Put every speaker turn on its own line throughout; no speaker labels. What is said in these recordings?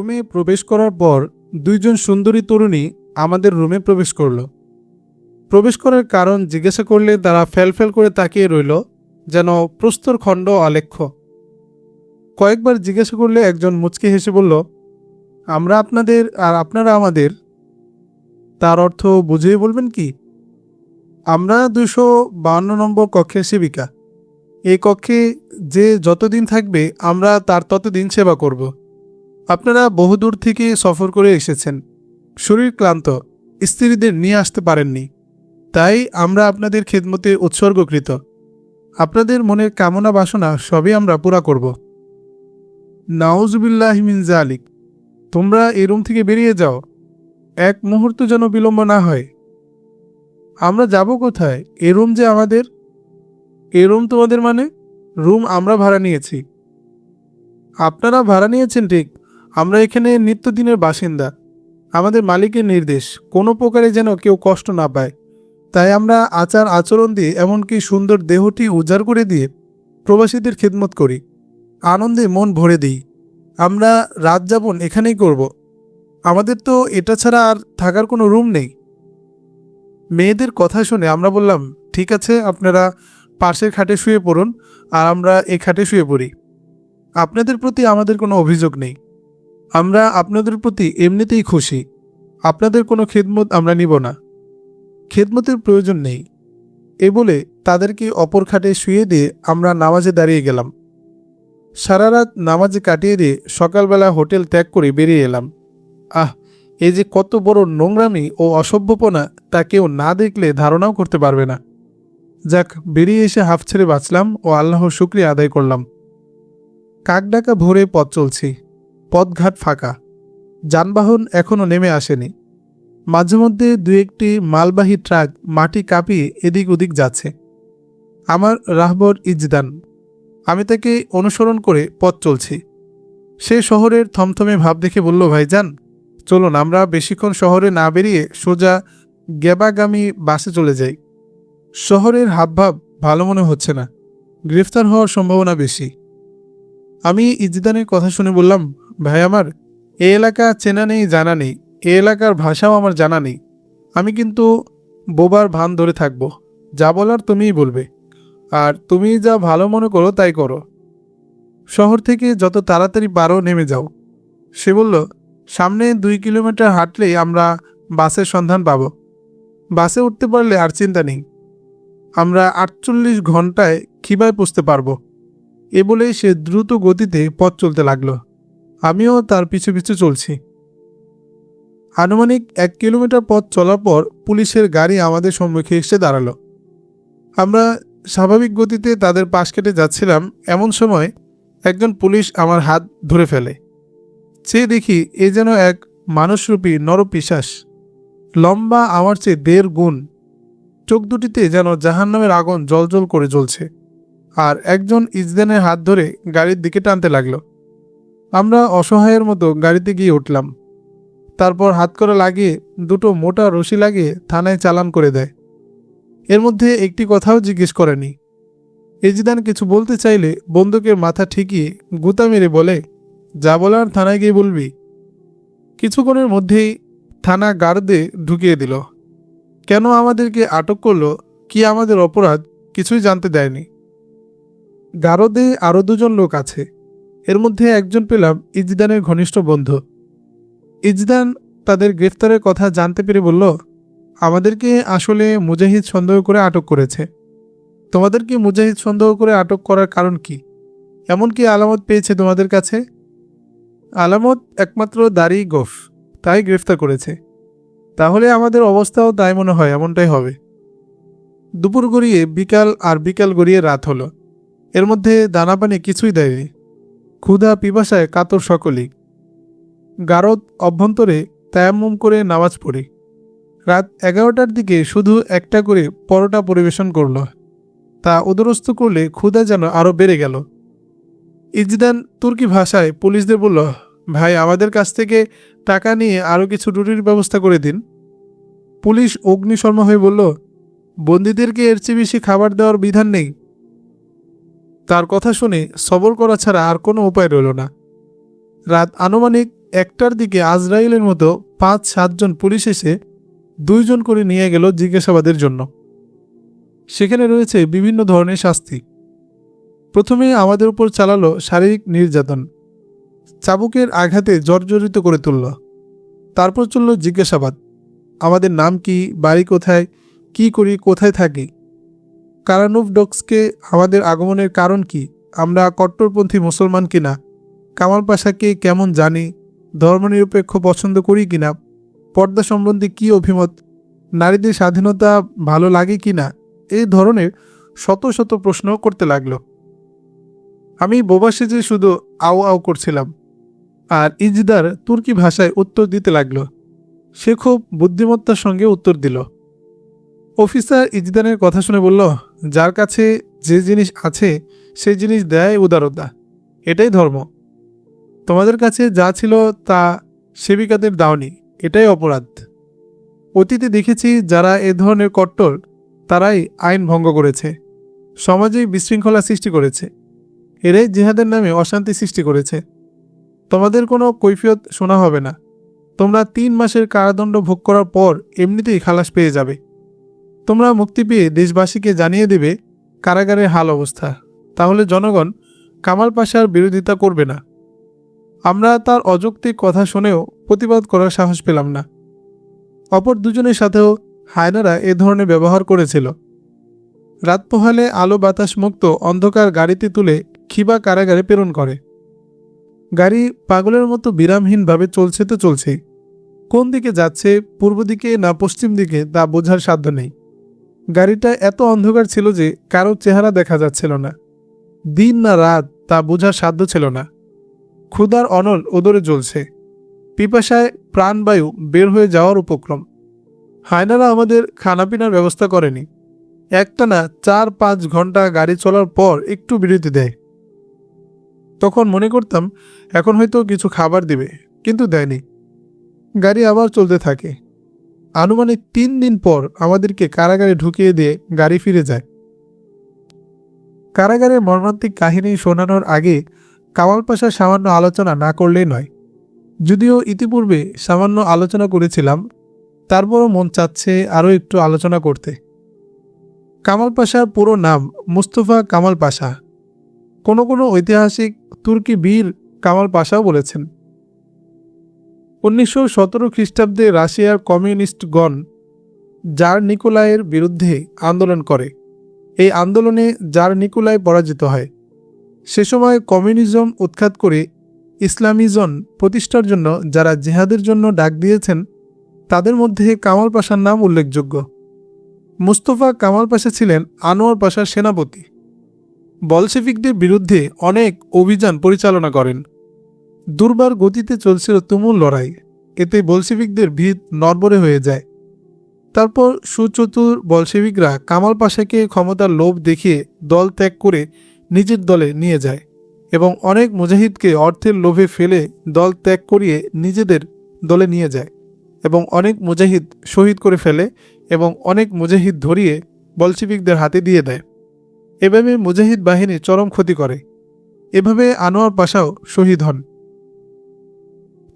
রুমে প্রবেশ করার পর দুইজন সুন্দরী তরুণী আমাদের রুমে প্রবেশ করল। প্রবেশ করার কারণ জিজ্ঞাসা করলে তারা ফ্যালফ্যাল করে তাকিয়ে রইল, যেন প্রস্তর খণ্ড আলেখ্য। কয়েকবার জিজ্ঞাসা করলে একজন মুচকি হেসে বলল, আমরা আপনাদের আর আপনারা আমাদের। তার অর্থ বুঝিয়ে বলবেন কি? আমরা 252 নম্বর কক্ষের সেবিকা। এই কক্ষে যে যতদিন থাকবে আমরা তার ততদিন সেবা করব। আপনারা বহুদূর থেকে সফর করে এসেছেন, শরীর ক্লান্ত, স্ত্রীদের নিয়ে আসতে পারেননি, তাই আমরা আপনাদের খেদমতে উৎসর্গকৃত। আপনাদের মনের কামনা বাসনা সবই আমরা পুরা করব। নাউজুবিল্লাহি মিন যালিক। তোমরা এই রুম থেকে বেরিয়ে যাও, এক মুহূর্ত যেন বিলম্ব না হয়। আমরা যাব কোথায়? এই রুম যে আমাদের। এই রুম তোমাদের মানে? রুম আমরা ভাড়া নিয়েছি। আপনারা ভাড়া নিয়েছেন ঠিক, আমরা এখানে নিত্যদিনের বাসিন্দা। আমাদের মালিকের নির্দেশ কোনো প্রকারে যেন কেউ কষ্ট না পায়, তাই আমরা আচার আচরণ দিয়ে, এমনকি সুন্দর দেহটি উজাড় করে দিয়ে প্রবাসীদের খেদমত করি, আনন্দে মন ভরে দিই। আমরা রাত যাপন এখানেই করব। আমাদের তো এটা ছাড়া আর থাকার কোনো রুম নেই। মেয়েদের কথা শুনে আমরা বললাম, ঠিক আছে, আপনারা পাশের খাটে শুয়ে পড়ুন, আর আমরা এই খাটে শুয়ে পড়ি। আপনাদের প্রতি আমাদের কোনো অভিযোগ নেই। আমরা আপনাদের প্রতি এমনিতেই খুশি। আপনাদের কোনো খেদমত আমরা নিব না, খেদমতের প্রয়োজন নেই। এ বলে তাদেরকে অপর খাটে শুয়ে দিয়ে আমরা নামাজে দাঁড়িয়ে গেলাম। সারা রাত নামাজে কাটিয়ে দিয়ে সকালবেলা হোটেল ত্যাগ করে বেরিয়ে এলাম। এই যে কত বড় নোংরামি ও অসভ্যপনা, তা কেউ না দেখলে ধারণাও করতে পারবে না। যাক, বেরিয়ে এসে হাফ ছেড়ে বাঁচলাম ও আল্লাহর শুকরিয়া আদায় করলাম। কাকডাকা ভোরে পথ চলছি, পথঘাট ফাঁকা, যানবাহন এখনও নেমে আসেনি। মাঝে মধ্যে দু একটি মালবাহী ট্রাক মাটি কাঁপিয়ে এদিক ওদিক যাচ্ছে। আমার রাহবর ইজদান, আমি তাকে অনুসরণ করে পথ চলছি। সে শহরের থমথমে ভাব দেখে বলল, ভাইজান চলুন, আমরা বেশিক্ষণ শহরে না বেরিয়ে সোজা গেবাগামী বাসে চলে যাই। শহরের হাবভাব ভালো মনে হচ্ছে না, গ্রেফতার হওয়ার সম্ভাবনা বেশি। আমি ইজদানের কথা শুনে বললাম, ভাই আমার, এই এলাকা চেনা নেই, জানা নেই, এই এলাকার ভাষাও আমার জানা নেই। আমি কিন্তু বোবার ভান ধরে থাকব, যা বলার তুমিই বলবে, আর তুমি যা ভালো মনে করো তাই করো। শহর থেকে যত তাড়াতাড়ি পারো নেমে যাও। সে বলল, সামনে 2 কিলোমিটার হাঁটলেই আমরা বাসের সন্ধান পাব। বাসে উঠতে পারলে আর চিন্তা নেই, আমরা 48 ঘন্টায় খিবায় পুষতে পারবো। এ বলেই সে দ্রুত গতিতে পথ চলতে লাগলো। আমিও তার পিছু পিছু চলছি। আনুমানিক 1 কিলোমিটার পথ চলার পর পুলিশের গাড়ি আমাদের সম্মুখে এসে দাঁড়ালো। আমরা স্বাভাবিক গতিতে তাদের পাশ কেটে যাচ্ছিলাম, এমন সময় একজন পুলিশ আমার হাত ধরে ফেলে। চেয়ে দেখি এ যেন এক মানুষরূপী নরপিশাচ, লম্বা আমার চেয়ে 1.5 গুণ, চোখ দুটিতে যেন জাহান্নামের আগুন জ্বলজ্বল করে জ্বলছে, আর একজন ইজদানের হাত ধরে গাড়ির দিকে টানতে লাগলো। আমরা অসহায়ের মতো গাড়িতে গিয়ে উঠলাম। তারপর হাতকড়া লাগিয়ে 2টো মোটা রশি লাগিয়ে থানায় চালান করে দেয়। এর মধ্যে একটি কথাও জিজ্ঞেস করেনি। ইজদান কিছু বলতে চাইলে বন্দুকের মাথা ঠেকিয়ে গুতা মেরে বলে, যা বলার থানায় গিয়ে বলবি। কিছুক্ষণের মধ্যেই থানা গার্ডে ঢুকিয়ে দিল। কেন আমাদেরকে আটক করলো, কি আমাদের অপরাধ, কিছুই জানতে দেয়নি। গারদে আরও 2জন লোক আছে, এর মধ্যে একজন পেলাম ইজদানের ঘনিষ্ঠ বন্ধু। ইজদান তাদের গ্রেফতারের কথা জানতে পেরে বলল, আমাদেরকে আসলে মুজাহিদ সন্দেহ করে আটক করেছে। তোমাদেরকে মুজাহিদ সন্দেহ করে আটক করার কারণ কি? এমন কি আলামত পেয়েছে তোমাদের কাছে? আলামত একমাত্র দাড়ি গোঁফ, তাই গ্রেফতার করেছে। তাহলে আমাদের অবস্থাও তাই মনে হয়, এমনটাই হবে। দুপুর গড়িয়ে বিকাল, আর বিকাল গড়িয়ে রাত হলো। এর মধ্যে দানা পানি কিছুই দেয়নি। ক্ষুধা পিপাসায় কাতর সকলেই। গারদ অভ্যন্তরে তায়াম্মুম করে নামাজ পড়ি। রাত 11টার দিকে শুধু একটা করে পরোটা পরিবেশন করল। তা উদরস্থ করলে ক্ষুধা যেন আরও বেড়ে গেল। ইজদান তুর্কি ভাষায় পুলিশদের বলল, ভাই আমাদের কাছ থেকে টাকা নিয়ে আরও কিছু রুটির ব্যবস্থা করে দিন। পুলিশ অগ্নিশর্মা হয়ে বলল, বন্দীদেরকে এর চেয়ে বেশি খাবার দেওয়ার বিধান নেই। তার কথা শুনে সবর করা ছাড়া আর কোনো উপায় রইল না। রাত আনুমানিক 1টার দিকে আজরাইলের মতো 5-7 জন পুলিশ এসে 2 জন করে নিয়ে গেল জিজ্ঞাসাবাদের জন্য। সেখানে রয়েছে বিভিন্ন ধরনের শাস্তি। প্রথমে আমাদের উপর চালালো শারীরিক নির্যাতন, চাবুকের আঘাতে জর্জরিত করে তুলল। তারপর চলল জিজ্ঞাসাবাদ, আমাদের নাম কি, বাড়ি কোথায়, কি করি, কোথায় থাকি, কারানুভ ডক্সকে আমাদের আগমনের কারণ কি, আমরা কট্টরপন্থী মুসলমান কিনা, কামাল পাশাকে কেমন জানি, ধর্মনিরপেক্ষ পছন্দ করি কিনা, পর্দা সম্বন্ধে কি অভিমত, নারীদের স্বাধীনতা ভালো লাগে কিনা, এই ধরনের শত শত প্রশ্ন করতে লাগলো। আমি বোবা সেজে শুধু আও আও করছিলাম, আর ইজদার তুর্কি ভাষায় উত্তর দিতে লাগলো। সে খুব বুদ্ধিমত্তার সঙ্গে উত্তর দিল। অফিসার ইজদানের কথা শুনে বলল, যার কাছে যে জিনিস আছে সেই জিনিস দেয় উদারতা, এটাই ধর্ম। তোমাদের কাছে যা ছিল তা সেবিকাদের দাওনি, এটাই অপরাধ। অতীতে দেখেছি যারা এ ধরনের কট্টর তারাই আইন ভঙ্গ করেছে, সমাজে বিশৃঙ্খলা সৃষ্টি করেছে, এরাই জিহাদের নামে অশান্তি সৃষ্টি করেছে। তোমাদের কোনো কৈফিয়ত শোনা হবে না, তোমরা 3 মাসের কারাদণ্ড ভোগ করার পর এমনিতেই খালাস পেয়ে যাবে। তোমরা মুক্তি পেয়ে দেশবাসীকে জানিয়ে দেবে কারাগারের হাল অবস্থা, তাহলে জনগণ কামাল পাশার বিরোধিতা করবে না। আমরা তার অযৌক্তিক কথা শুনেও প্রতিবাদ করার সাহস পেলাম না। অপর দুজনের সাথেও হায়নারা এ ধরনের ব্যবহার করেছিল। রাত পোহালে আলো বাতাস মুক্ত অন্ধকার গাড়িতে তুলে খিবা কারাগারে প্রেরণ করে। গাড়ি পাগলের মতো বিরামহীনভাবে চলছে তো চলছেই। কোন দিকে যাচ্ছে, পূর্ব দিকে না পশ্চিম দিকে, তা বোঝার সাধ্য নেই। গাড়িটা এত অন্ধকার ছিল যে কারো চেহারা দেখা যাচ্ছিল না। দিন না রাত তা বোঝার সাধ্য ছিল না। ক্ষুধার অনল ওদরে জ্বলছে, পিপাসায় প্রাণবায়ু বের হয়ে যাওয়ার উপক্রম। হায়নারা আমাদের খানাপিনার ব্যবস্থা করেনি। একটানা 4-5 ঘন্টা গাড়ি চলার পর একটু বিরতি দেয়। তখন মনে করতাম এখন হয়তো কিছু খাবার দিবে, কিন্তু দেয়নি। গাড়ি আবার চলতে থাকে। আনুমানিক 3 দিন পর আমাদেরকে কারাগারে ঢুকিয়ে দিয়ে গাড়ি ফিরে যায়। কারাগারের মর্মান্তিক কাহিনী শোনানোর আগে কামাল পাশার সামান্য আলোচনা না করলেই নয়। যদিও ইতিপূর্বে সামান্য আলোচনা করেছিলাম, তারপরও মন চাচ্ছে আরও একটু আলোচনা করতে। কামাল পাশার পুরো নাম মুস্তফা কামাল পাশা। কোনো কোনো ঐতিহাসিক তুর্কি বীর কামাল পাশাও বলেছেন। 1917 খ্রিস্টাব্দে রাশিয়ার কমিউনিস্টগণ জার নিকোলাইয়ের বিরুদ্ধে আন্দোলন করে। এই আন্দোলনে জার নিকোলাই পরাজিত হয়। সে সময় কমিউনিজম উৎখাত করে ইসলামিজম প্রতিষ্ঠার জন্য যারা জিহাদের জন্য ডাক দিয়েছেন তাদের মধ্যে কামাল পাশার নাম উল্লেখযোগ্য। মুস্তফা কামাল পাশা ছিলেন আনোয়ার পাশার সেনাপতি। বলশেভিকদের বিরুদ্ধে অনেক অভিযান পরিচালনা করেন। দুর্বার গতিতে চলছিল তুমুল লড়াই, এতে বলশেভিকদের ভিত নড়বড়ে হয়ে যায়। তারপর সুচতুর বলশেভিকরা কামাল পাশাকে ক্ষমতার লোভ দেখিয়ে দল ত্যাগ করে নিজের দলে নিয়ে যায় এবং অনেক মুজাহিদকে অর্থের লোভে ফেলে দল ত্যাগ করিয়ে নিজেদের দলে নিয়ে যায় এবং অনেক মুজাহিদ শহীদ করে ফেলে এবং অনেক মুজাহিদ ধরিয়ে বলশেভিকদের হাতে দিয়ে দেয়। এভাবে মুজাহিদ বাহিনী চরম ক্ষতি করে। এভাবে আনোয়ার পাশাও শহীদ হন।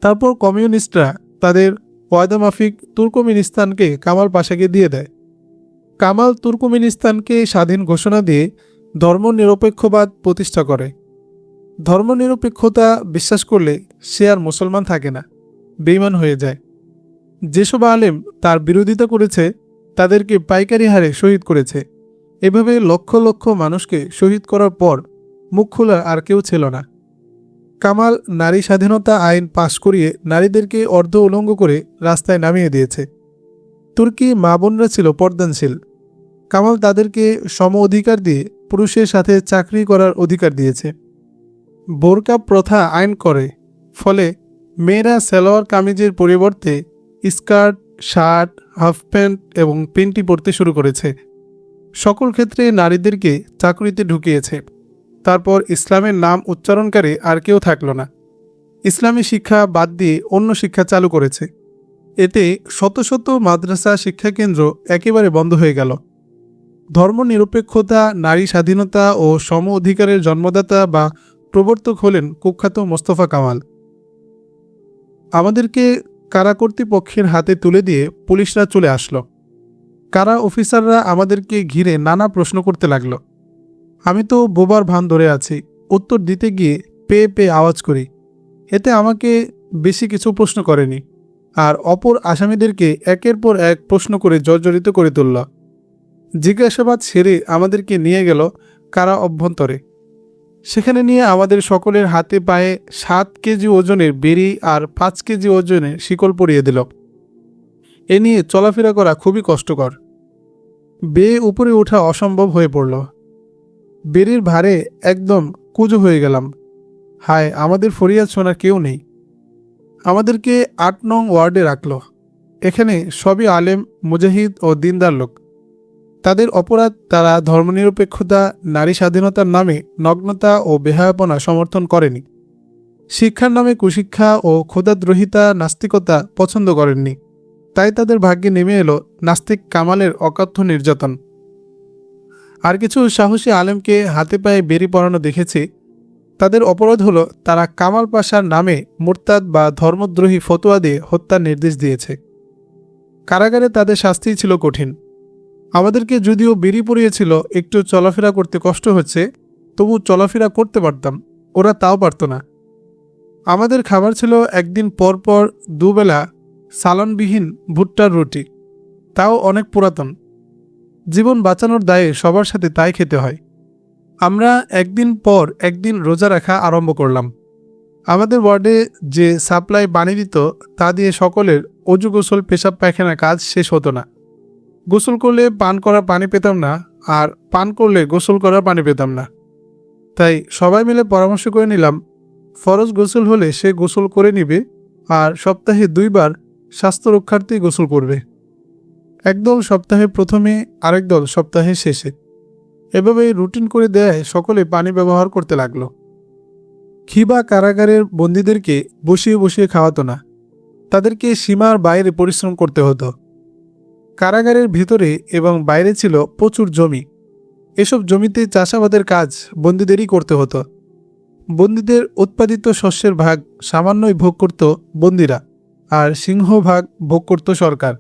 তারপর কমিউনিস্টরা তাদের ওয়াদামাফিক তুর্কমেনিস্তানকে কামাল পাশাকে দিয়ে দেয়। কামাল তুর্কমেনিস্তানকে স্বাধীন ঘোষণা দিয়ে ধর্মনিরপেক্ষবাদ প্রতিষ্ঠা করে। ধর্মনিরপেক্ষতা বিশ্বাস করলে সে আর মুসলমান থাকে না, বেঈমান হয়ে যায়। যেসব আলেম তার বিরোধিতা করেছে তাদেরকে পাইকারি হারে শহীদ করেছে। এভাবে লক্ষ লক্ষ মানুষকে শহীদ করার পর মুখ খোলার আর কেউ ছিল না। কামাল নারী স্বাধীনতা আইন পাশ করিয়ে নারীদেরকে অর্ধ উলঙ্গ করে রাস্তায় নামিয়ে দিয়েছে। তুর্কি মা বোনরা ছিল পর্দানশীল। কামাল তাদেরকে সম অধিকার দিয়ে পুরুষের সাথে চাকরি করার অধিকার দিয়েছে। বোরকা প্রথা আইন করে, ফলে মেয়েরা সালোয়ার কামিজের পরিবর্তে স্কার্ট, শার্ট, হাফ প্যান্ট এবং পেন্টি পরতে শুরু করেছে। সকল ক্ষেত্রে নারীদেরকে চাকরিতে ঢুকিয়েছে। তারপর ইসলামের নাম উচ্চারণকারী আর কেউ থাকল না। ইসলামী শিক্ষা বাদ দিয়ে অন্য শিক্ষা চালু করেছে। এতে শত শত মাদ্রাসা শিক্ষাকেন্দ্র একেবারে বন্ধ হয়ে গেল। ধর্মনিরপেক্ষতা, নারী স্বাধীনতা ও সম অধিকারের জন্মদাতা বা প্রবর্তক হলেন কুখ্যাত মোস্তফা কামাল। আমাদেরকে কারা কর্তৃপক্ষের হাতে তুলে দিয়ে পুলিশরা চলে আসলো। কারা অফিসাররা আমাদেরকে ঘিরে নানা প্রশ্ন করতে লাগলো। আমি তো বোবার ভান ধরে আছি, উত্তর দিতে গিয়ে পেয়ে পেয়ে আওয়াজ করি। এতে আমাকে বেশি কিছু প্রশ্ন করেনি, আর অপর আসামিদেরকে একের পর এক প্রশ্ন করে জর্জরিত করে তুলল। জিজ্ঞাসাবাদ সেরে আমাদেরকে নিয়ে গেল কারা অভ্যন্তরে। সেখানে নিয়ে আমাদের সকলের হাতে পায়ে 7 কেজি ওজনের বেড়ি আর 5 কেজি ওজনের শিকল পরিয়ে দিল। এ নিয়ে চলাফেরা করা খুবই কষ্টকর। বেয়ে উপরে ওঠা অসম্ভব হয়ে পড়ল। বেড়ির ভারে একদম কুঁজো হয়ে গেলাম। হায়, আমাদের ফরিয়াদ শোনার কেউ নেই। আমাদেরকে 8 নং ওয়ার্ডে রাখল। এখানে সবই আলেম, মুজাহিদ ও দিনদার লোক। তাদের অপরাধ, তারা ধর্মনিরপেক্ষতা, নারী স্বাধীনতার নামে নগ্নতা ও বেহায়াপনা সমর্থন করেনি। শিক্ষার নামে কুশিক্ষা ও খোদাদ্রোহিতা, নাস্তিকতা পছন্দ করেননি। তাই তাদের ভাগ্যে নেমে এলো নাস্তিক কামালের অকথ্য নির্যাতন। আর কিছু সাহসী আলেমকে হাতে পায়ে বেরি পরানো দেখেছি। তাদের অপরাধ হলো তারা কামাল পাশার নামে মুরতাদ বা ধর্মদ্রোহী ফতোয়া দিয়ে হত্যার নির্দেশ দিয়েছে। কারাগারে তাদের শাস্তি ছিল কঠিন। আমাদেরকে যদিও বেরি পরিয়েছিল, একটু চলাফেরা করতে কষ্ট হচ্ছে, তবু চলাফেরা করতে পারতাম, ওরা তাও পারত না। আমাদের খাবার ছিল একদিন পর পর দুবেলা সালনবিহীন ভুট্টার রুটি, তাও অনেক পুরাতন। জীবন বাঁচানোর দায়ে সবার সাথে তাই খেতে হয়। আমরা একদিন পর একদিন রোজা রাখা আরম্ভ করলাম। আমাদের ওয়ার্ডে যে সাপ্লাই পানি দিত তা দিয়ে সকলের অজু, গোসল, পেশাব পায়খানা কাজ শেষ হতো না। গোসল করলে পান করার পানি পেতাম না, আর পান করলে গোসল করার পানি পেতাম না। তাই সবাই মিলে পরামর্শ করে নিলাম, ফরজ গোসল হলে সে গোসল করে নিবে, আর সপ্তাহে 2 বার স্বাস্থ্য রক্ষার্থে গোসল করবে। একদল সপ্তাহে প্রথমে, আরেক দল সপ্তাহে শেষে। এভাবে রুটিন করে দেয় সকলে পানি ব্যবহার করতে লাগলো। খিবা কারাগারের বন্দীদেরকে বসিয়ে বসিয়ে খাওয়াতো না, তাদেরকে সীমার বাইরে পরিশ্রম করতে হতো। কারাগারের ভিতরে এবং বাইরে ছিল প্রচুর জমি। এসব জমিতে চাষাবাদের কাজ বন্দীদেরই করতে হতো। বন্দীদের উৎপাদিত শস্যের ভাগ সামান্যই ভোগ করত বন্দীরা, আর সিংহভাগ ভোগ করত সরকার।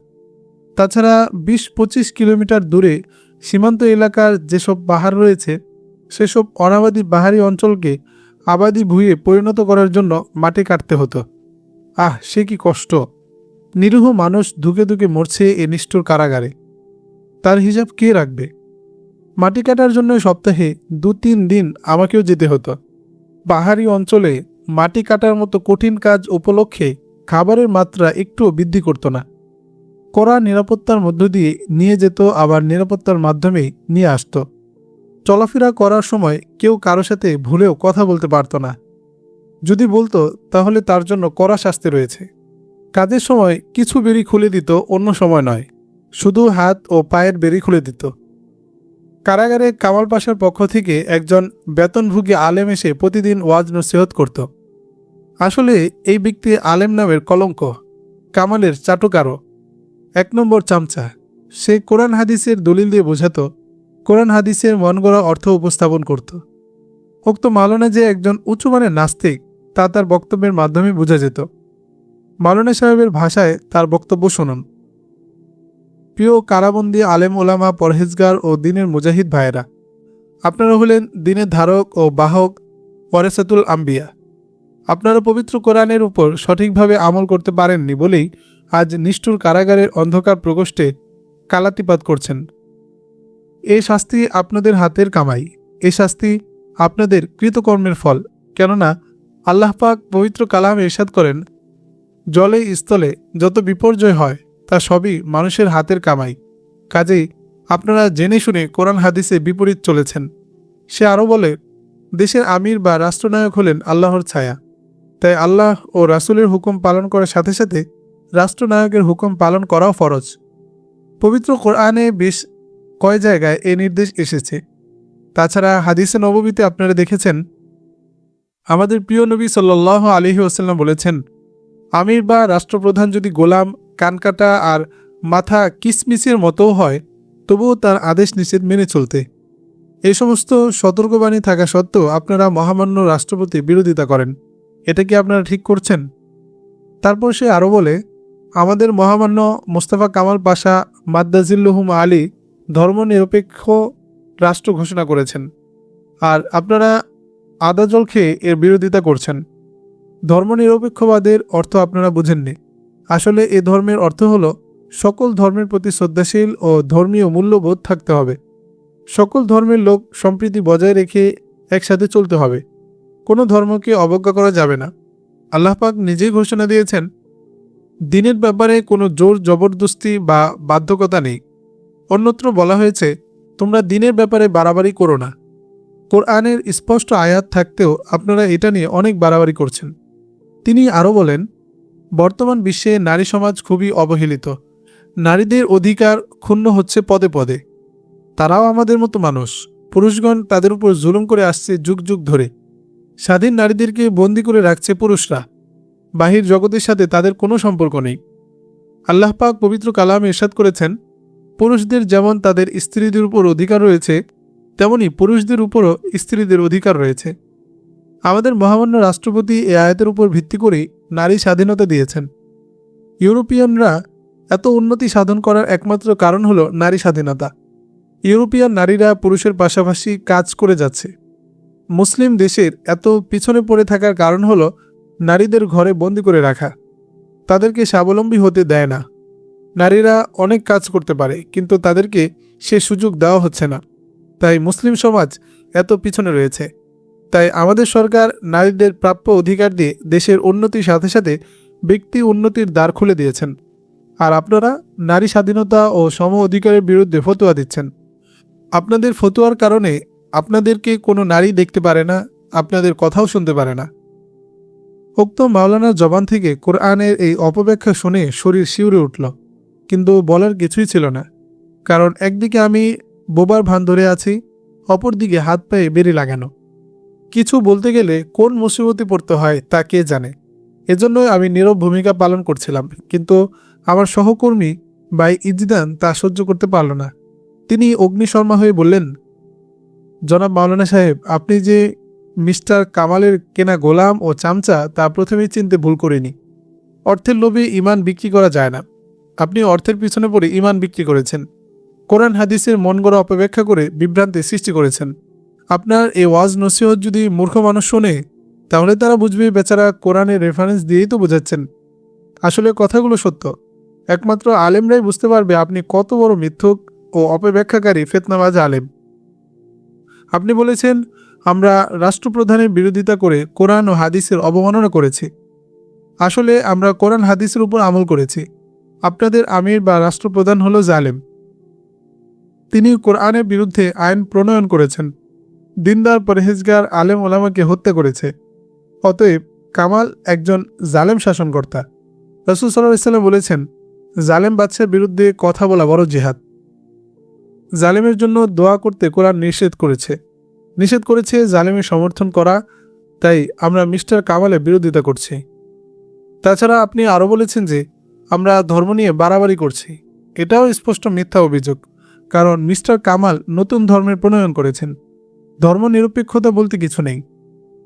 তাছাড়া 20-25 কিলোমিটার দূরে সীমান্ত এলাকার যেসব পাহাড় রয়েছে, সেসব অনাবাদী পাহাড়ি অঞ্চলকে আবাদি ভূঁইয়ে পরিণত করার জন্য মাটি কাটতে হতো। সে কি কষ্ট! নিরীহ মানুষ ধুকে ধুকে মরছে এ নিষ্ঠুর কারাগারে। তার হিসাব কে রাখবে? মাটি কাটার জন্য সপ্তাহে 2-3 দিন আমাকেও যেতে হতো। পাহাড়ি অঞ্চলে মাটি কাটার মতো কঠিন কাজ উপলক্ষে খাবারের মাত্রা একটুও বৃদ্ধি করত না। কড়া নিরাপত্তার মধ্য দিয়ে নিয়ে যেত, আবার নিরাপত্তার মাধ্যমেই নিয়ে আসত। চলাফেরা করার সময় কেউ কারো সাথে ভুলেও কথা বলতে পারত না। যদি বলতো তাহলে তার জন্য কড়া শাস্তি রয়েছে। কাজের সময় কিছু বেড়ি খুলে দিত, অন্য সময় নয়, শুধু হাত ও পায়ের বেড়ি খুলে দিত। কারাগারে কামাল পাশার পক্ষ থেকে একজন বেতনভোগী আলেম এসে প্রতিদিন ওয়াজ নসিহত করত। আসলে এই ব্যক্তি আলেম নামের কলঙ্ক, কামালের চাটুকারো, 1 নম্বর চামচা। সে কোরআন হাদিসের দলিল দিয়ে বোঝাতো, কোরআন হাদিসের মনগড়া অর্থ উপস্থাপন করত। উক্ত মাওলানা যে একজন উঁচুমানের নাস্তিক তা তার বক্তব্যের মাধ্যমে বোঝা যেত। মাওলানা সাহেবের ভাষায় তার বক্তব্য শুনুন। প্রিয় কারাবন্দী আলেম ওলামা, পরহেজগার ও দিনের মুজাহিদ ভাইয়েরা, আপনারা হলেন দিনের ধারক ও বাহক, ওয়ারেসাতুল আম্বিয়া। আপনারা পবিত্র কোরআনের উপর সঠিকভাবে আমল করতে পারেননি বলেই আজ নিষ্ঠুর কারাগারের অন্ধকার প্রকোষ্ঠে কালাতিপাত করছেন। এ শাস্তি আপনাদের হাতের কামাই, এ শাস্তি আপনাদের কৃতকর্মের ফল। কেননা আল্লাহ পাক পবিত্র কালামে ইরশাদ করেন, জলে স্থলে যত বিপর্যয় হয় তা সবই মানুষের হাতের কামাই। কাজেই আপনারা জেনে শুনে কোরআন হাদিসে বিপরীত চলেছেন। সে আরও বলে, দেশের আমির বা রাষ্ট্রনায়ক হলেন আল্লাহর ছায়া। তাই আল্লাহ ও রাসূলের হুকুম পালন করার সাথে সাথে রাষ্ট্রনায়কের হুকুম পালন করাও ফরজ। পবিত্র কোরআনে বেশ কয় জায়গায় এ নির্দেশ এসেছে। তাছাড়া হাদিসে নববীতে আপনারা দেখেছেন, আমাদের প্রিয় নবী সাল্লাল্লাহু আলাইহি ওয়াসাল্লাম বলেছেন, আমির বা রাষ্ট্রপ্রধান যদি গোলাম, কানকাটা আর মাথা কিসমিসের মতো হয়, তবুও তার আদেশ নিষেধ মেনে চলতে। এই সমস্ত সতর্কবাণী থাকা সত্ত্বেও আপনারা মহামান্য রাষ্ট্রপতি বিরোধিতা করেন। এটা কি আপনারা ঠিক করছেন? তারপর সে আরও বলে, আমাদের মহামান্য মোস্তফা কামাল পাশা মাদ্দাজিল্লুহুম আলী ধর্মনিরপেক্ষ রাষ্ট্র ঘোষণা করেছেন, আর আপনারা আদা জল খেয়ে এর বিরোধিতা করছেন। ধর্মনিরপেক্ষবাদের অর্থ আপনারা বুঝেননি। আসলে এ ধর্মের অর্থ হলো সকল ধর্মের প্রতি শ্রদ্ধাশীল ও ধর্মীয় মূল্যবোধ থাকতে হবে। সকল ধর্মের লোক সম্প্রীতি বজায় রেখে একসাথে চলতে হবে। কোনো ধর্মকে অবজ্ঞা করা যাবে না। আল্লাহ পাক নিজেই ঘোষণা দিয়েছেন, দিনের ব্যাপারে কোনো জোর জবরদস্তি বা বাধ্যকতা নেই। অন্যত্র বলা হয়েছে, তোমরা দিনের ব্যাপারে বাড়াবাড়ি করো না। কোরআনের স্পষ্ট আয়াত থাকতেও আপনারা এটা নিয়ে অনেক বাড়াবাড়ি করছেন। তিনি আরও বলেন, বর্তমান বিশ্বে নারী সমাজ খুবই অবহেলিত। নারীদের অধিকার ক্ষুণ্ণ হচ্ছে পদে পদে। তারাও আমাদের মতো মানুষ। পুরুষগণ তাদের উপর জুলুম করে আসছে যুগ যুগ ধরে। স্বাধীন নারীদেরকে বন্দি করে রাখছে পুরুষরা। বাহির জগতের সাথে তাদের কোনো সম্পর্ক নেই। আল্লাহ পাক পবিত্র কালামে ইরশাদ করেছেন, পুরুষদের যেমন তাদের স্ত্রীদের উপর অধিকার রয়েছে, তেমনি পুরুষদের উপরও স্ত্রীদের অধিকার রয়েছে। আমাদের মহামান্য রাষ্ট্রপতি এ আয়াতের উপর ভিত্তি করেই নারী স্বাধীনতা দিয়েছেন। ইউরোপিয়ানরা এত উন্নতি সাধন করার একমাত্র কারণ হলো নারী স্বাধীনতা। ইউরোপিয়ান নারীরা পুরুষের পাশাপাশি কাজ করে যাচ্ছে। মুসলিম দেশের এত পিছনে পড়ে থাকার কারণ হলো নারীদের ঘরে বন্দি করে রাখা। তাদেরকে স্বাবলম্বী হতে দেয় না। নারীরা অনেক কাজ করতে পারে, কিন্তু তাদেরকে সে সুযোগ দেওয়া হচ্ছে না। তাই মুসলিম সমাজ এত পিছনে রয়েছে। তাই আমাদের সরকার নারীদের প্রাপ্য অধিকার দিয়ে দেশের উন্নতির সাথে সাথে ব্যক্তি উন্নতির দ্বার খুলে দিয়েছেন। আর আপনারা নারী স্বাধীনতা ও সম অধিকারের বিরুদ্ধে ফতোয়া দিচ্ছেন। আপনাদের ফতোয়ার কারণে আপনাদেরকে কোনো নারী দেখতে পারে না, আপনাদের কথাও শুনতে পারে না। উক্ত মাওলানার জবান থেকে কোরআনের এই অপব্যাখ্যা শুনে শরীর শিউরে উঠল, কিন্তু বলার কিছুই ছিল না। কারণ একদিকে আমি বোবার ভান ধরে আছি, অপরদিকে হাত পায়ে বেরি লাগানো। কিছু বলতে গেলে কোন মুসিবতে পড়তে হয় তা কে জানে। এজন্যই আমি নীরব ভূমিকা পালন করছিলাম, কিন্তু আমার সহকর্মী ভাই ইজদান তা সহ্য করতে পারল না। তিনি অগ্নিশর্মা হয়ে বললেন, জনাব মাওলানা সাহেব, আপনি যে মিস্টার কামালের কেনা গোলাম ও চামচা তা প্রথমেই চিনতে ভুল করিনি। অর্থের লোভে ইমান বিক্রি করা যায় না। আপনি অর্থের পিছনে পড়ে ইমান বিক্রি করেছেন। কোরআন হাদিসের মন গড়া অপব্যাখ্যা করে বিভ্রান্তি সৃষ্টি করেছেন। আপনার এই ওয়াজ নসিহত যদি মূর্খ মানুষ শোনে, তাহলে তারা বুঝবে বেচারা কোরআনের রেফারেন্স দিয়েই তো বোঝাচ্ছেন। আসলে কথাগুলো সত্য। একমাত্র আলেমরাই বুঝতে পারবে আপনি কত বড় মিথ্যুক ও অপব্যাখ্যাকারী ফিতনাবাজ আলেম। আপনি বলেছেন, আমরা রাষ্ট্রপ্রধানের বিরোধিতা করে কোরআন ও হাদিসের অবমাননা করেছি। আসলে আমরা কোরআন হাদিসের উপর আমল করেছি। আপনাদের আমির বা রাষ্ট্রপ্রধান হলো জালেম। তিনি কোরআনের বিরুদ্ধে আইন প্রণয়ন করেছেন। দিনদার পরহেজগার আলেম ওলামাকে হত্যা করেছে। অতএব কামাল একজন জালেম শাসনকর্তা। রাসূল সাল্লাল্লাহু আলাইহি ওয়াসাল্লাম বলেছেন, জালেম বাদশার বিরুদ্ধে কথা বলা বড় জিহাদ। জালেমের জন্য দোয়া করতে কোরআন নিষেধ করেছে জালেমের সমর্থন করা। তাই আমরা মিস্টার কামালের বিরোধিতা করছি। তাছাড়া আপনি আরও বলেছেন যে আমরা ধর্ম নিয়ে বাড়াবাড়ি করছি। এটাও স্পষ্ট মিথ্যা অভিযোগ, কারণ মিস্টার কামাল নতুন ধর্মের প্রণয়ন করেছেন। ধর্মনিরপেক্ষতা বলতে কিছু নেই।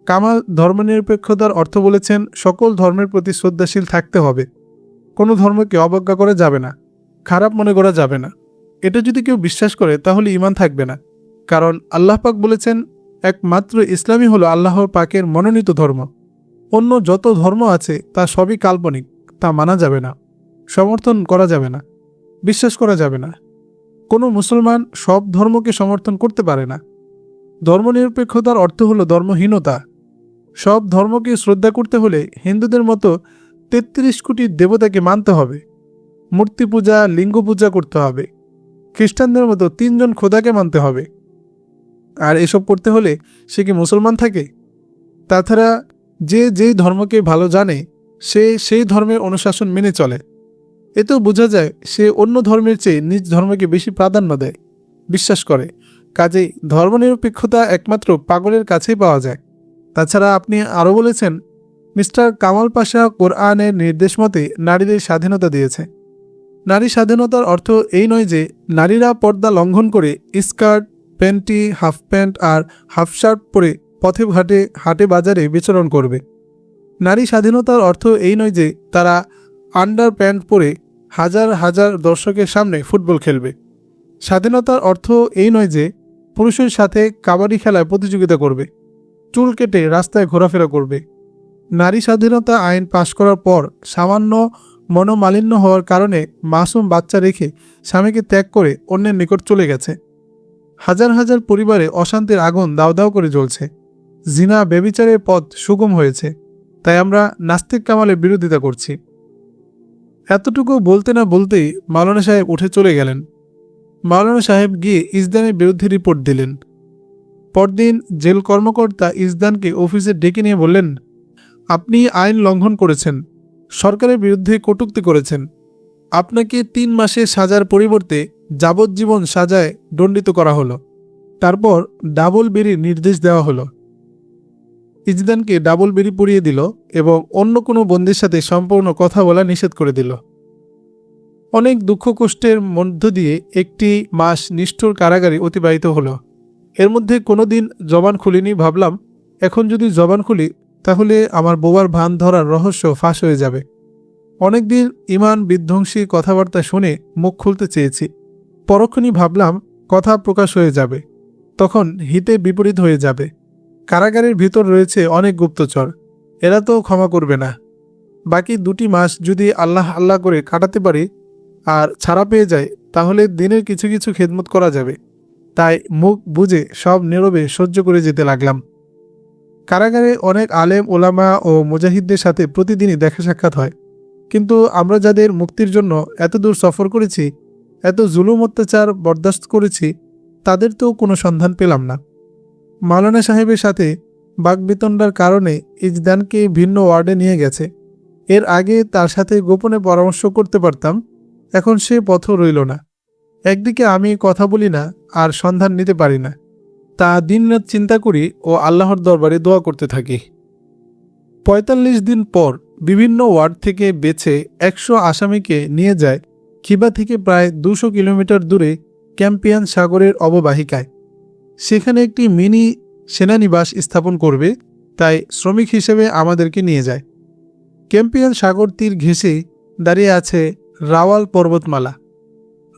কামাল ধর্মনিরপেক্ষতার অর্থ বলেছেন সকল ধর্মের প্রতি শ্রদ্ধাশীল থাকতে হবে। কোনো ধর্মকে অবজ্ঞা করা যাবে না, খারাপ মনে করা যাবে না। এটা যদি কেউ বিশ্বাস করে তাহলে ঈমান থাকবে না। কারণ আল্লাহ পাক বলেছেন, একমাত্র ইসলামই হলো আল্লাহর পাকের মনোনীত ধর্ম। অন্য যত ধর্ম আছে তা সবই কাল্পনিক, তা মানা যাবে না, সমর্থন করা যাবে না, বিশ্বাস করা যাবে না। কোনো মুসলমান সব ধর্মকে সমর্থন করতে পারে না। ধর্মনিরপেক্ষতার অর্থ হলো ধর্মহীনতা। সব ধর্মকে শ্রদ্ধা করতে হলে হিন্দুদের মতো ৩৩ কোটি দেবতাকে মানতে হবে, মূর্তি পূজা, লিঙ্গ পূজা করতে হবে। খ্রিস্টানদের মতো ৩ জন খোদাকে মানতে হবে। আর এসব করতে হলে সে কি মুসলমান থাকে? তাছাড়া যে যেই ধর্মকে ভালো জানে সে সেই ধর্মের অনুশাসন মেনে চলে। এতেও বোঝা যায় সে অন্য ধর্মের চেয়ে নিজ ধর্মকে বেশি প্রাধান্য দেয়, বিশ্বাস করে। কাজেই ধর্মনিরপেক্ষতা একমাত্র পাগলের কাছেই পাওয়া যায়। তাছাড়া আপনি আরও বলেছেন, মিস্টার কামাল পাশা কোরআনের নির্দেশ মতে নারীদের স্বাধীনতা দিয়েছে। নারী স্বাধীনতার অর্থ এই নয় যে নারীরা পর্দা লঙ্ঘন করে স্কার্ট, প্যান্টি, হাফ প্যান্ট আর হাফ শার্ট পরে পথে ঘাটে, হাটে বাজারে বিচরণ করবে। নারী স্বাধীনতার অর্থ এই নয় যে তারা আন্ডার প্যান্ট পরে হাজার হাজার দর্শকের সামনে ফুটবল খেলবে। স্বাধীনতার অর্থ এই নয় যে পুরুষের সাথে কাবাডি খেলায় প্রতিযোগিতা করবে, চুল কেটে রাস্তায় ঘোরাফেরা করবে। নারী স্বাধীনতা আইন পাশ করার পর সামান্য মনোমালিন্য হওয়ার কারণে মাসুম বাচ্চা রেখে স্বামীকে ত্যাগ করে অন্যের নিকট চলে গেছে। হাজার হাজার পরিবারে অশান্তির আগুন দাউ দাউ করে জ্বলছে। জিনা ব্যভিচারের পথ সুগম হয়েছে। তাই আমরা নাস্তিক কামালের বিরোধিতা করছি। এতটুকু বলতে না বলতেই মাওলানা সাহেব উঠে চলে গেলেন। মাওলানা সাহেব গিয়ে ইসদানের বিরুদ্ধে রিপোর্ট দিলেন। পরদিন জেল কর্মকর্তা ইসদানকে অফিসে ডেকে নিয়ে বললেন, আপনি আইন লঙ্ঘন করেছেন, সরকারের বিরুদ্ধে কটূক্তি করেছেন। আপনাকে 3 মাসের সাজার পরিবর্তে যাবজ্জীবন সাজায় দণ্ডিত করা হলো। তারপর ডাবল বেরির নির্দেশ দেওয়া হলো। ইজদানকে ডাবল বেরি পরিয়ে দিল এবং অন্য কোনো বন্দীর সাথে সম্পূর্ণ কথা বলা নিষেধ করে দিল। অনেক দুঃখ কষ্টের মধ্য দিয়ে একটি মাস নিষ্ঠুর কারাগারে অতিবাহিত হলো। এর মধ্যে কোনোদিন জবান খুলিনি। ভাবলাম, এখন যদি জবান খুলি তাহলে আমার বোবার ভান ধরার রহস্য ফাঁস হয়ে যাবে। অনেকদিন ইমান বিধ্বংসী কথাবার্তা শুনে মুখ খুলতে চেয়েছি। পরক্ষণই ভাবলাম কথা প্রকাশ হয়ে যাবে, তখন হিতে বিপরীত হয়ে যাবে। কারাগারের ভিতর রয়েছে অনেক গুপ্তচর, এরা তো ক্ষমা করবে না। বাকি 2টি মাস যদি আল্লাহ আল্লাহ করে কাটাতে পারি আর ছাড়া পেয়ে যায়, তাহলে দিনের কিছু কিছু খেদমত করা যাবে। তাই মুখ বুজে সব নীরবে সহ্য করে যেতে লাগলাম। কারাগারে অনেক আলেম ওলামা ও মুজাহিদদের সাথে প্রতিদিনই দেখা সাক্ষাৎ হয়, কিন্তু আমরা যাদের মুক্তির জন্য এত দূর সফর করেছি, এত জুলুম অত্যাচার বরদাস্ত করেছি, তাদের তো কোনো সন্ধান পেলাম না। মাওলানা সাহেবের সাথে বাকবিতণ্ডার কারণে ইজদানকে ভিন্ন ওয়ার্ডে নিয়ে গেছে। এর আগে তার সাথে গোপনে পরামর্শ করতে পারতাম, এখন সে পথও রইল না। একদিকে আমি কথা বলি না আর সন্ধান নিতে পারি না, তা দিনরাত চিন্তা করি ও আল্লাহর দরবারে দোয়া করতে থাকি। ৪৫ দিন পর বিভিন্ন ওয়ার্ড থেকে বেছে ১০০ আসামিকে নিয়ে যায় খিবা থেকে প্রায় ২০০ কিলোমিটার দূরে ক্যাম্পিয়ান সাগরের অববাহিকায়। সেখানে একটি মিনি সেনানিবাস স্থাপন করবে, তাই শ্রমিক হিসেবে আমাদেরকে নিয়ে যায়। ক্যাম্পিয়ান সাগর তীর ঘেঁষে দাঁড়িয়ে আছে রাওয়াল পর্বতমালা।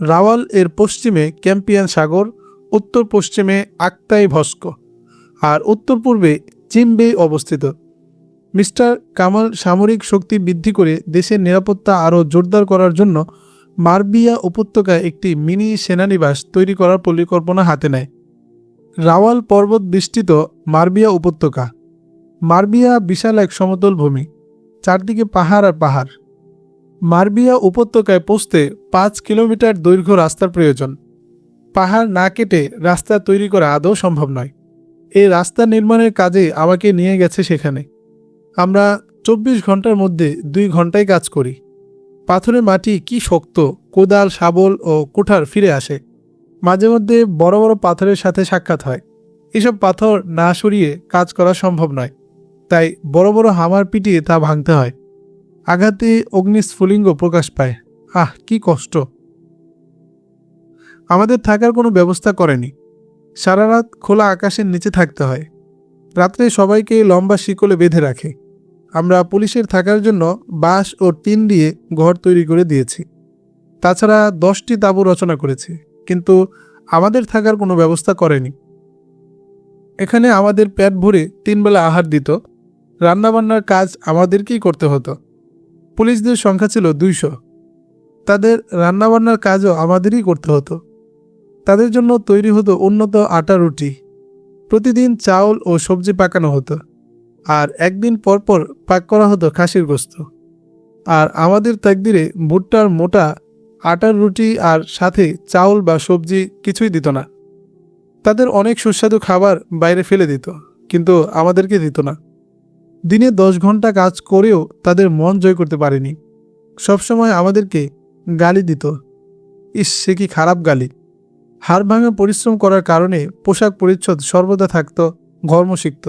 রাওয়াল এর পশ্চিমে ক্যাম্পিয়ান সাগর, উত্তর পশ্চিমে আকতাই ভস্ক আর উত্তর পূর্বে চিম্বে অবস্থিত। মিস্টার কামাল সামরিক শক্তি বৃদ্ধি করে দেশের নিরাপত্তা আরও জোরদার করার জন্য মারবিয়া উপত্যকায় একটি মিনি সেনানিবাস তৈরি করার পরিকল্পনা হাতে নেয়। রাওয়াল পর্বত বেষ্টিত মারবিয়া উপত্যকা। মারবিয়া বিশাল এক সমতল ভূমি, চারদিকে পাহাড় আর পাহাড়। মারবিয়া উপত্যকায় পৌঁছতে 5 কিলোমিটার দৈর্ঘ্য রাস্তার প্রয়োজন। পাহাড় না কেটে রাস্তা তৈরি করা আদৌ সম্ভব নয়। এই রাস্তা নির্মাণের কাজে আমাকে নিয়ে গেছে সেখানে। আমরা 24 ঘন্টার মধ্যে 2 ঘন্টায় কাজ করি। পাথরের মাটি কি শক্ত, কোদাল, শাবল ও কুঠার ফিরে আসে। মাঝে মধ্যে বড় বড় পাথরের সাথে সাক্ষাৎ হয়। এসব পাথর না সরিয়ে কাজ করা সম্ভব নয়, তাই বড় বড় হামার পিটিয়ে তা ভাঙতে হয়। আঘাতে অগ্নিস্ফুলিঙ্গ প্রকাশ পায়। আহ, কি কষ্ট! আমাদের থাকার কোনো ব্যবস্থা করেনি। সারা রাত খোলা আকাশের নিচে থাকতে হয়। রাত্রে সবাইকে লম্বা শিকলে বেঁধে রাখে। আমরা পুলিশের থাকার জন্য বাঁশ ও টিন দিয়ে ঘর তৈরি করে দিয়েছি। তাছাড়া 10টি তাঁবু রচনা করেছি, কিন্তু আমাদের থাকার কোনো ব্যবস্থা করেনি। এখানে আমাদের পেট ভরে 3 বেলা আহার দিত। রান্নাবান্নার কাজ আমাদেরকেই করতে হতো। পুলিশদের সংখ্যা ছিল 200। তাদের রান্নাবান্নার কাজও আমাদেরই করতে হতো। তাদের জন্য তৈরি হতো উন্নত আটা রুটি। প্রতিদিন চাউল ও সবজি পাকানো হতো, আর একদিন পরপর পাক করা হতো খাসির গোস্ত। আর আমাদের তাকদিরে ভুট্টার মোটা আটার রুটি আর সাথে চাউল বা সবজি কিছুই দিত না। তাদের অনেক সুস্বাদু খাবার বাইরে ফেলে দিত, কিন্তু আমাদেরকে দিত না। দিনে 10 ঘন্টা কাজ করেও তাদের মন জয় করতে পারেনি। সবসময় আমাদেরকে গালি দিত। ইস, সে কি খারাপ গালি! হাড় ভাঙা পরিশ্রম করার কারণে পোশাক পরিচ্ছদ সর্বদা থাকত, ঘর্মসিক্ত।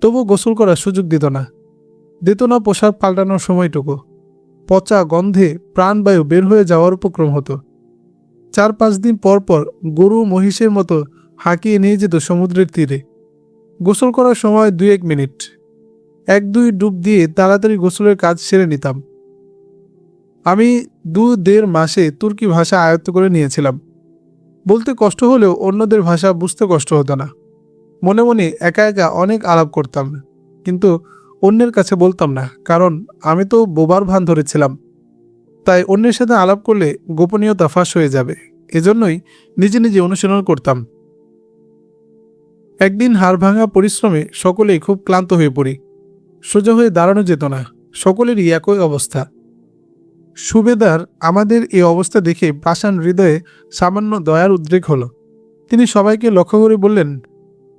তবু গোসল করার সুযোগ দিত না পোশাক পাল্টানোর সময়টুকু। পচা গন্ধে প্রাণবায়ু বের হয়ে যাওয়ার উপক্রম হতো। 4-5 দিন পর পর গরু মহিষের মতো হাঁকিয়ে নিয়ে যেত সমুদ্রের তীরে। গোসল করার সময় 2-1 মিনিট। 1-2 ডুব দিয়ে তাড়াতাড়ি গোসলের কাজ সেরে নিতাম। আমি 2-1.5 মাসে তুর্কি ভাষা আয়ত্ত করে নিয়েছিলাম। বলতে কষ্ট হলেও অন্যদের ভাষা বুঝতে কষ্ট হতো না। মনে মনে একা একা অনেক আলাপ করতাম, কিন্তু অন্যের কাছে বলতাম না, কারণ আমি তো বোবার ভান ধরেছিলাম। তাই অন্যের সাথে আলাপ করলে গোপনীয়তা ফাঁস হয়ে যাবে, এজন্যই নিজে নিজে অনুশীলন করতাম। একদিন হাড় ভাঙা পরিশ্রমে সকলেই খুব ক্লান্ত হয়ে পড়ি। সোজা হয়ে দাঁড়ানো যেত না, সকলেরই একই অবস্থা। সুবেদার আমাদের এই অবস্থা দেখে পাষাণ হৃদয়ে সামান্য দয়ার উদ্রেক হলো। তিনি সবাইকে লক্ষ্য করে বললেন,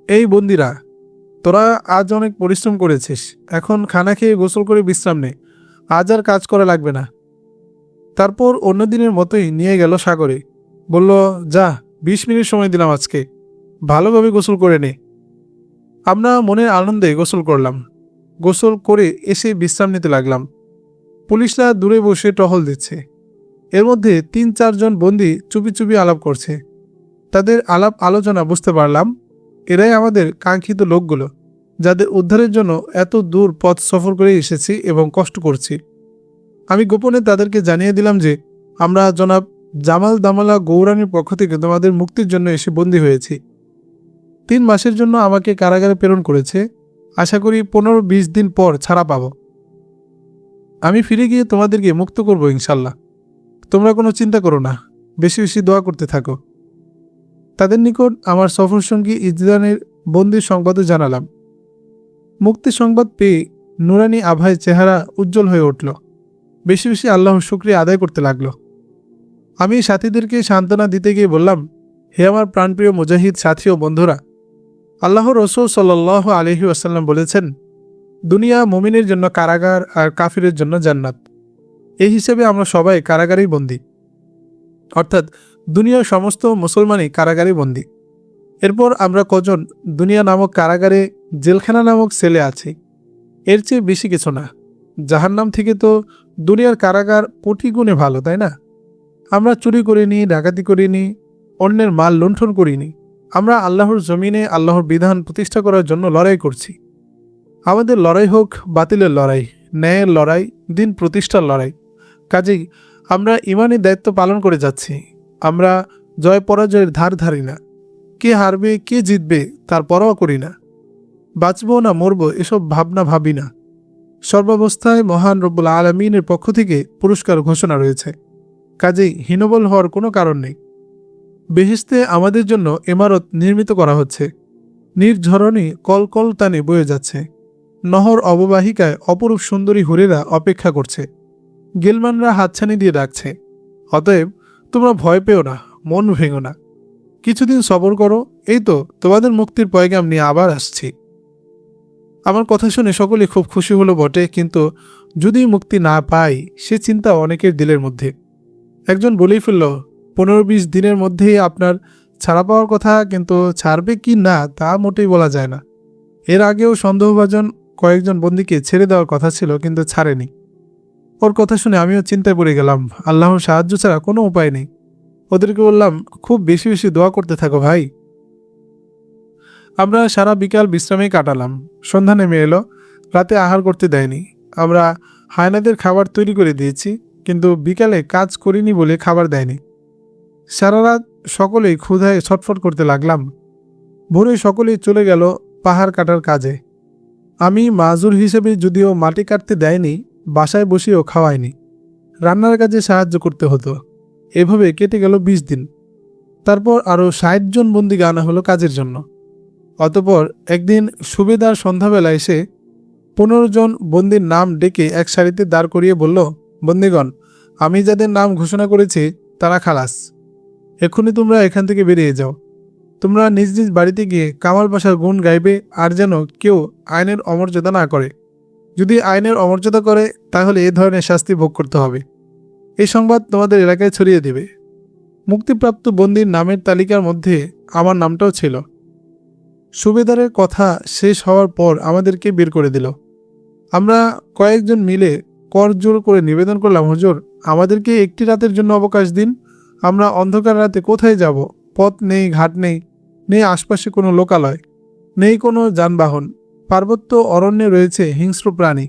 এই বন্দিরা, তোরা আজ অনেক পরিশ্রম করেছিস, এখন খানা খেয়ে গোসল করে বিশ্রাম নে, আজ আর কাজ করা লাগবে না। তারপর অন্য দিনের মতোই নিয়ে গেল সাগরে। বলল, যা, 20 মিনিট সময় দিলাম আজকে, ভালোভাবে গোসল করে নে। আমরা মনের আনন্দে গোসল করলাম। গোসল করে এসে বিশ্রাম নিতে লাগলাম। পুলিশরা দূরে বসে টহল দিচ্ছে। এর মধ্যে 3-4 জন বন্দী চুপি চুপি আলাপ করছে। তাদের আলাপ আলোচনা বুঝতে পারলাম, এরাই আমাদের কাঙ্ক্ষিত লোকগুলো, যাদের উদ্ধারের জন্য এত দূর পথ সফর করে এসেছি এবং কষ্ট করছি। আমি গোপনে তাদেরকে জানিয়ে দিলাম যে আমরা জনাব জামাল দামালা গৌরানীর পক্ষ থেকে তোমাদের মুক্তির জন্য এসে বন্দী হয়েছি। 3 মাসের জন্য আমাকে কারাগারে প্রেরণ করেছে। আশা করি 15-20 দিন পর ছাড়া পাব। আমি ফিরে গিয়ে তোমাদেরকে মুক্ত করব ইনশাল্লাহ। তোমরা কোনো চিন্তা করো না, বেশি বেশি দোয়া করতে থাকো। তাদের নিকট আমার সফরসঙ্গী ইজদানের বন্দির সংবাদও জানালাম। মুক্তির সংবাদ পেয়ে নুরানি আভায় চেহারা উজ্জ্বল হয়ে উঠল। বেশি বেশি আল্লাহর শুকরিয়া আদায় করতে লাগলো। আমি সাথীদেরকে সান্ত্বনা দিতে গিয়ে বললাম, হে আমার প্রাণপ্রিয় মুজাহিদ সাথী ও বন্ধুরা, আল্লাহর রাসূল সাল্লাল্লাহু আলাইহি ওয়াসাল্লাম বলেছেন, দুনিয়া মুমিনের জন্য কারাগার আর কাফিরের জন্য জান্নাত। এই হিসেবে আমরা সবাই কারাগারেই বন্দী, অর্থাৎ দুনিয়ার সমস্ত মুসলমানই কারাগারে বন্দী। এরপর আমরা কজন দুনিয়া নামক কারাগারে জেলখানা নামক সেলে আছি। এর চেয়ে বেশি কিছু না। জাহান্নাম থেকে তো দুনিয়ার কারাগার কোটি গুণে ভালো, তাই না? আমরা চুরি করিনি, ডাকাতি করিনি, অন্যের মাল লুণ্ঠন করিনি। আমরা আল্লাহর জমিনে আল্লাহর বিধান প্রতিষ্ঠা করার জন্য লড়াই করছি। আমাদের লড়াই হোক বাতিলের লড়াই, ন্যায়ের লড়াই, দিন প্রতিষ্ঠার লড়াই। কাজেই আমরা ইমানি দায়িত্ব পালন করে যাচ্ছি। আমরা জয় পরাজয়ের ধার ধারি না। কে হারবে কে জিতবে তার পরোয়া করি না। বাঁচব না মরব এসব ভাবনা ভাবি না। সর্বাবস্থায় মহান রব্বুল আলামিনের পক্ষ থেকে পুরস্কার ঘোষণা রয়েছে। কাজেই হীনবল হওয়ার কোনো কারণ নেই। বেহেশতে আমাদের জন্য ইমারত নির্মিত করা হচ্ছে। নির্ঝরণী কলকল টানে বয়ে যাচ্ছে। নহর অববাহিকায় অপরূপ সুন্দরী হুরেরা অপেক্ষা করছে। গেলমানরা হাতছানি দিয়ে ডাকছে। অতএব তোমরা ভয় পেও না, মন ভেঙো না, কিছুদিন সবর করো। এই তো তোমাদের মুক্তির পয়গাম নিয়ে আবার আসছি। আমার কথা শুনে সকলে খুব খুশি হলো বটে, কিন্তু যদি মুক্তি না পাই সে চিন্তা অনেকের দিলের মধ্যে। একজন বলেই ফেলল, 15-20 দিনের মধ্যেই আপনার ছাড়া পাওয়ার কথা, কিন্তু ছাড়বে কি না তা মোটেই বলা যায় না। এর আগেও সন্দেহভাজন কয়েকজন বন্দীকে ছেড়ে দেওয়ার কথা ছিল, কিন্তু ছাড়েনি। ওর কথা শুনে আমিও চিন্তায় পড়ে গেলাম। আল্লাহর সাহায্য ছাড়া কোনো উপায় নেই। ওদেরকে বললাম, খুব বেশি বেশি দোয়া করতে থাকো ভাই। আমরা সারা বিকাল বিশ্রামেই কাটালাম। সন্ধ্যা নেমে এলো। রাতে আহার করতে দেয়নি। আমরা হায়নাদের খাবার তৈরি করে দিয়েছি, কিন্তু বিকালে কাজ করিনি বলে খাবার দেয়নি। সারা রাত সকলেই ক্ষুধায় ছটফট করতে লাগলাম। ভোরে সকলেই চলে গেল পাহাড় কাটার কাজে। আমি মাজুর হিসেবে যদিও মাটি কাটতে দেয়নি, বাসায় বসেও খাওয়ায়নি। রান্নার কাজে সাহায্য করতে হতো। এভাবে কেটে গেল 20 দিন। তারপর আরও 60 জন বন্দীকে আনা হলো কাজের জন্য। অতপর একদিন সুবেদার সন্ধ্যাবেলা এসে 15 জন বন্দীর নাম ডেকে এক সারিতে দাঁড় করিয়ে বলল, বন্দীগণ, আমি যাদের নাম ঘোষণা করেছি তারা খালাস। এক্ষুনি তোমরা এখান থেকে বেরিয়ে যাও। তোমরা নিজ নিজ বাড়িতে গিয়ে কামাল পাশার গুণ গাইবে, আর যেন কেউ আইনের অমর্যাদা না করে। যদি আইনের অমর্যাদা করে তাহলে এ ধরনের শাস্তি ভোগ করতে হবে। এই সংবাদ তোমাদের এলাকায় ছড়িয়ে দেবে। মুক্তিপ্রাপ্ত বন্দীর নামের তালিকার মধ্যে আমার নামটাও ছিল। সুবেদারের কথা শেষ হওয়ার পর আমাদেরকে বের করে দিল। আমরা কয়েকজন মিলে করজোড় করে নিবেদন করলাম, হুজুর, আমাদেরকে একটি রাতের জন্য অবকাশ দিন। আমরা অন্ধকার রাতে কোথায় যাব? পথ নেই, ঘাট নেই, নেই আশপাশে কোনো লোকালয়, নেই কোনো যানবাহন, পার্বত্য অরণ্যে রয়েছে হিংস্র প্রাণী।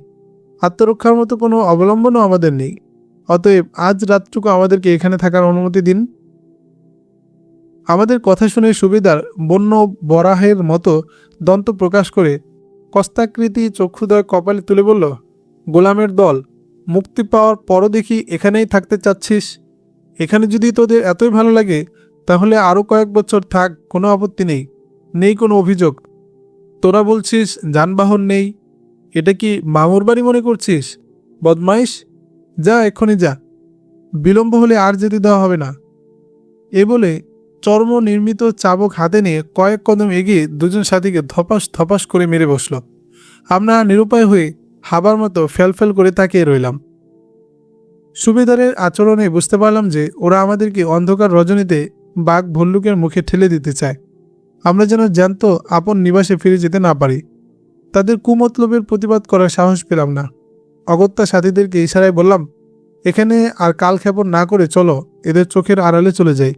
আত্মরক্ষার মতো কোনো অবলম্বনও আমাদের নেই। অতএব আজ রাতটুকু আমাদেরকে এখানে থাকার অনুমতি দিন। আমাদের কথা শুনে সুবেদার বন্য বরাহের মতো দন্ত প্রকাশ করে কস্তাকৃতি চক্ষুদয় কপালে তুলে বলল, গোলামের দল, মুক্তি পাওয়ার পরও দেখি এখানেই থাকতে চাচ্ছিস। এখানে যদি তোদের এতই ভালো লাগে তাহলে আরও কয়েক বছর থাক, কোনো আপত্তি নেই, নেই কোনো অভিযোগ। তোরা বলছিস যানবাহন নেই, এটা কি মামুর বাড়ি মনে করছিস? বদমাইশ, যা এক্ষুনি যা, বিলম্ব হলে আর যেতে দেওয়া হবে না। এ বলে চর্ম নির্মিত চাবুক হাতে নিয়ে কয়েক কদম এগিয়ে দুজন সাথীকে ধপাস ধপাস করে মেরে বসল। আমরা নিরুপায় হয়ে হাবার মতো ফেলফেল করে তাকিয়ে রইলাম। সুবেদারের আচরণে বুঝতে পারলাম যে ওরা আমাদেরকে অন্ধকার রজনীতে বাঘ ভল্লুকের মুখে ঠেলে দিতে চায়। আমরা যেন জ্যান্ত আপন নিবাসে ফিরে যেতে না পারি। তাদের কুমতলবের প্রতিবাদ করার সাহস পেলাম না। অগত্যা সাথীদেরকে ইশারায় বললাম, এখানে আর কালক্ষেপণ না করে চলো, এদের চোখের আড়ালে চলে যাই।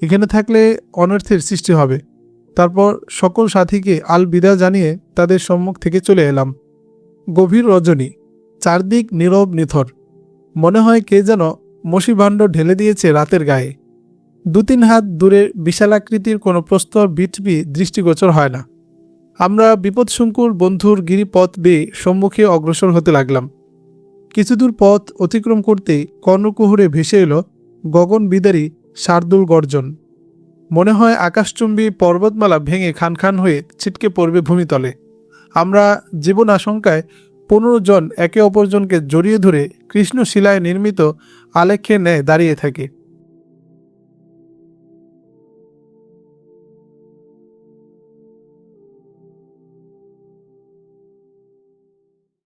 এখানে থাকলে অনর্থের সৃষ্টি হবে। তারপর সকল সাথীকে আল বিদা জানিয়ে তাদের সম্মুখ থেকে চলে এলাম। গভীর রজনী, চারদিক নীরব নিথর। মনে হয় কে যেন মসিভাণ্ড ঢেলে দিয়েছে রাতের গায়ে। 2-3 হাত দূরে বিশালাকৃতির কোনো প্রস্তর বিটবি দৃষ্টিগোচর হয় না। আমরা বিপদসংকুল বন্ধুর গিরিপথ বেয়ে সম্মুখে অগ্রসর হতে লাগলাম। কিছুদূর পথ অতিক্রম করতেই কর্ণকুহরে ভেসে এলো গগন বিদারী শার্দুল গর্জন। মনে হয় আকাশচুম্বী পর্বতমালা ভেঙে খান খান হয়ে ছিটকে পড়বে ভূমিতলে। আমরা জীবন আশঙ্কায় 15 জন একে অপরজনকে জড়িয়ে ধরে কৃষ্ণশিলায় নির্মিত আলেখ্যের ন্যায় দাঁড়িয়ে থাকি।